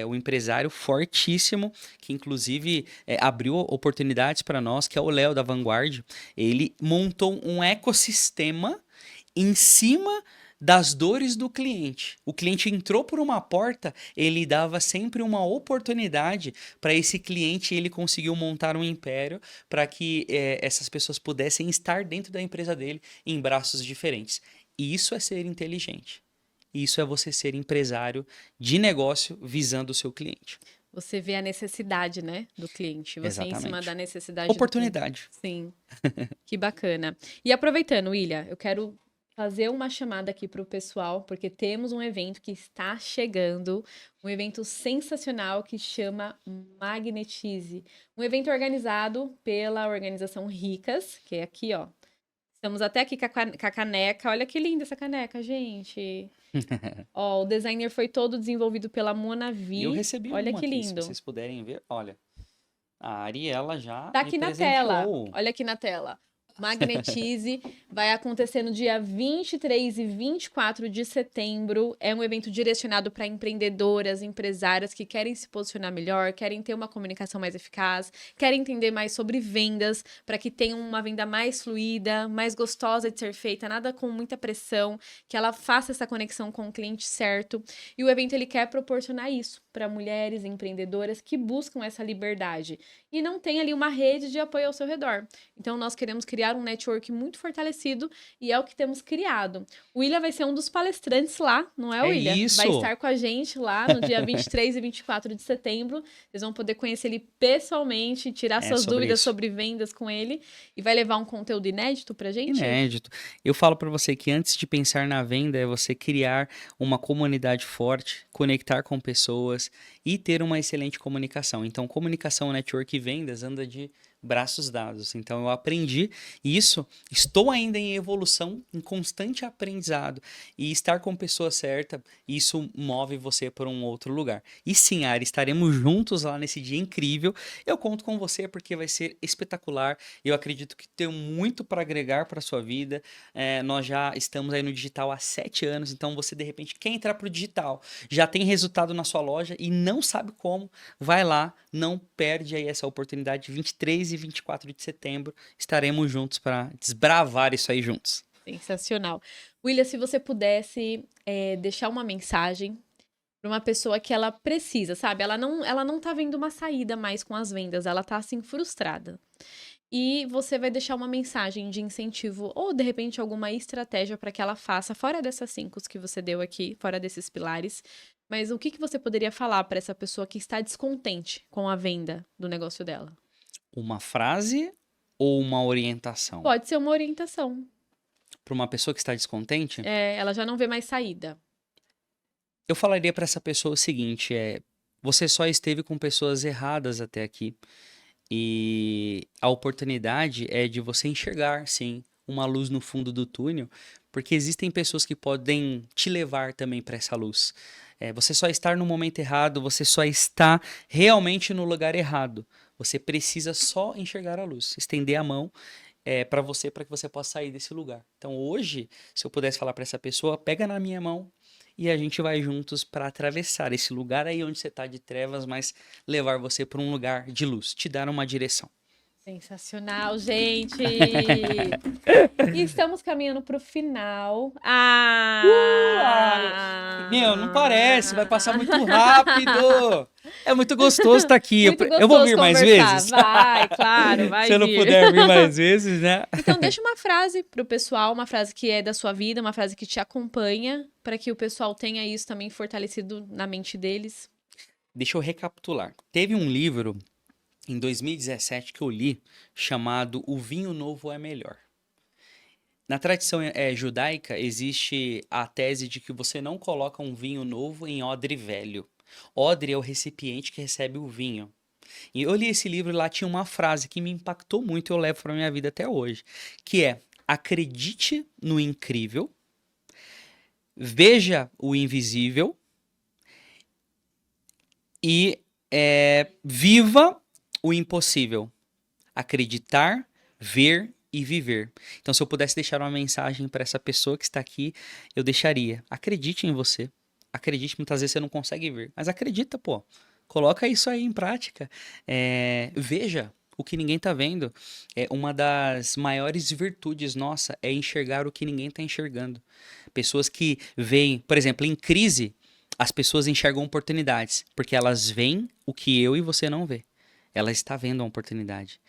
um empresário fortíssimo, que inclusive abriu oportunidades para nós, que é o Léo da Vanguard. Ele montou um ecossistema em cima das dores do cliente. O cliente entrou por uma porta, ele dava sempre uma oportunidade para esse cliente e ele conseguiu montar um império para que essas pessoas pudessem estar dentro da empresa dele em braços diferentes. E isso é ser inteligente. Isso é você ser empresário de negócio visando o seu cliente. Você vê a necessidade, né, do cliente. Você em cima da Exatamente. necessidade do cliente. Oportunidade. Sim, que bacana. E aproveitando, William, eu quero fazer uma chamada aqui para o pessoal, porque temos um evento que está chegando, um evento sensacional que chama Magnetize. Um evento organizado pela organização Ricas, que é aqui, ó. Estamos até aqui com a caneca. Olha que linda essa caneca, gente. Ó, o designer foi todo desenvolvido pela E eu Monavi. recebi Olha uma que aqui, se lindo. vocês puderem ver. Olha, a Ariela já Tá me aqui na tela. presenteou. Olha aqui na tela. Magnetize vai acontecer no dia 23 e 24 de setembro. É um evento direcionado para empreendedoras, empresárias que querem se posicionar melhor, querem ter uma comunicação mais eficaz, querem entender mais sobre vendas, para que tenham uma venda mais fluida, mais gostosa de ser feita, nada com muita pressão, que ela faça essa conexão com o cliente certo. E o evento ele quer proporcionar isso para mulheres empreendedoras que buscam essa liberdade e não tem ali uma rede de apoio ao seu redor. Então, nós queremos criar um network muito fortalecido e é o que temos criado. O William vai ser um dos palestrantes lá, não é, É William? Vai isso! estar com a gente lá no dia 23 e 24 de setembro. Vocês vão poder conhecer ele pessoalmente, tirar É suas sobre dúvidas isso. sobre vendas com ele e vai levar um conteúdo inédito pra gente? Inédito. Eu falo para você que antes de pensar na venda é você criar uma comunidade forte, conectar com pessoas e ter uma excelente comunicação. Então, comunicação, network e vendas anda de braços dados. Então, eu aprendi isso, estou ainda em evolução, em constante aprendizado. E estar com a pessoa certa, isso move você para um outro lugar. E sim, Ari, estaremos juntos lá nesse dia incrível. Eu conto com você porque vai ser espetacular. Eu acredito que tem muito para agregar para sua vida. Nós já estamos aí no digital há 7 anos, então você de repente quer entrar para o digital, já tem resultado na sua loja e não sabe como, vai lá, não perde aí essa oportunidade. 23 e 24 de setembro estaremos juntos para desbravar isso aí juntos. Sensacional. William, se você pudesse deixar uma mensagem para uma pessoa que ela precisa, sabe? Ela não tá vendo uma saída mais com as vendas, ela tá assim frustrada. E você vai deixar uma mensagem de incentivo ou de repente alguma estratégia para que ela faça fora dessas 5 que você deu aqui, fora desses pilares. Mas o que que você poderia falar para essa pessoa que está descontente com a venda do negócio dela? Uma frase ou uma orientação? Pode ser uma orientação. Para uma pessoa que está descontente, Ela já não vê mais saída. eu falaria para essa pessoa o seguinte: você só esteve com pessoas erradas até aqui. E a oportunidade é de você enxergar, sim, uma luz no fundo do túnel, porque existem pessoas que podem te levar também para essa luz. Você só estar no momento errado, você só está realmente no lugar errado. Você precisa só enxergar a luz, estender a mão para que você possa sair desse lugar. Então, hoje, se eu pudesse falar para essa pessoa, pega na minha mão e a gente vai juntos para atravessar esse lugar aí onde você está de trevas, mas levar você para um lugar de luz, te dar uma direção. Sensacional, gente! E estamos caminhando para o final. Meu, não parece, vai passar muito rápido. É muito gostoso estar aqui. Muito Eu vou gostoso vir mais conversar. vezes? Vai, claro, vai Se eu não vir. puder vir mais vezes, né? Então, deixa uma frase pro pessoal, uma frase que é da sua vida, uma frase que te acompanha, para que o pessoal tenha isso também fortalecido na mente deles. Deixa eu recapitular. Teve um livro em 2017 que eu li chamado O Vinho Novo é Melhor. Na tradição judaica, existe a tese de que você não coloca um vinho novo em odre velho. Odre é o recipiente que recebe o vinho. E eu li esse livro e lá tinha uma frase que me impactou muito e eu levo para minha vida até hoje, que é: acredite no incrível, veja o invisível e viva o impossível. Acreditar, ver e viver. Então, se eu pudesse deixar uma mensagem para essa pessoa que está aqui, eu deixaria: acredite em você. Acredite, muitas vezes você não consegue ver, mas acredita, pô. Coloca isso aí em prática. Veja o que ninguém tá vendo. Uma das maiores virtudes nossa é enxergar o que ninguém tá enxergando. Pessoas que veem, por exemplo, em crise, as pessoas enxergam oportunidades, porque elas veem o que eu e você não vê. Ela está vendo uma oportunidade.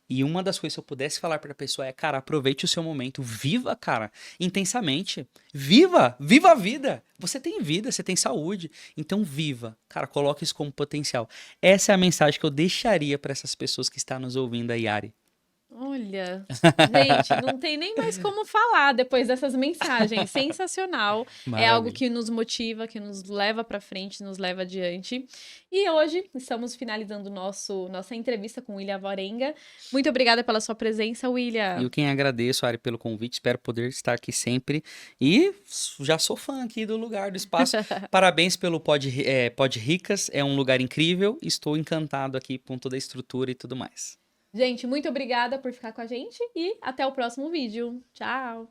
E uma das coisas que eu pudesse falar para a pessoa é: cara, aproveite o seu momento, viva, cara, intensamente. Viva, viva a vida. Você tem vida, você tem saúde, então viva. Cara, coloque isso como potencial. Essa é a mensagem que eu deixaria para essas pessoas que estão nos ouvindo aí, Ari. Olha, gente, não tem nem mais como falar depois dessas mensagens. Sensacional. É algo Maravilha. que nos motiva, que nos leva para frente, nos leva adiante. E hoje estamos finalizando nossa entrevista com o William Alvarenga. Muito obrigada pela sua presença, William. Eu quem agradeço, Ari, pelo convite. Espero poder estar aqui sempre. E já sou fã aqui do lugar, do espaço. Parabéns pelo Pod Ricas. É um lugar incrível. Estou encantado aqui com toda a estrutura e tudo mais. Gente, muito obrigada por ficar com a gente e até o próximo vídeo. Tchau!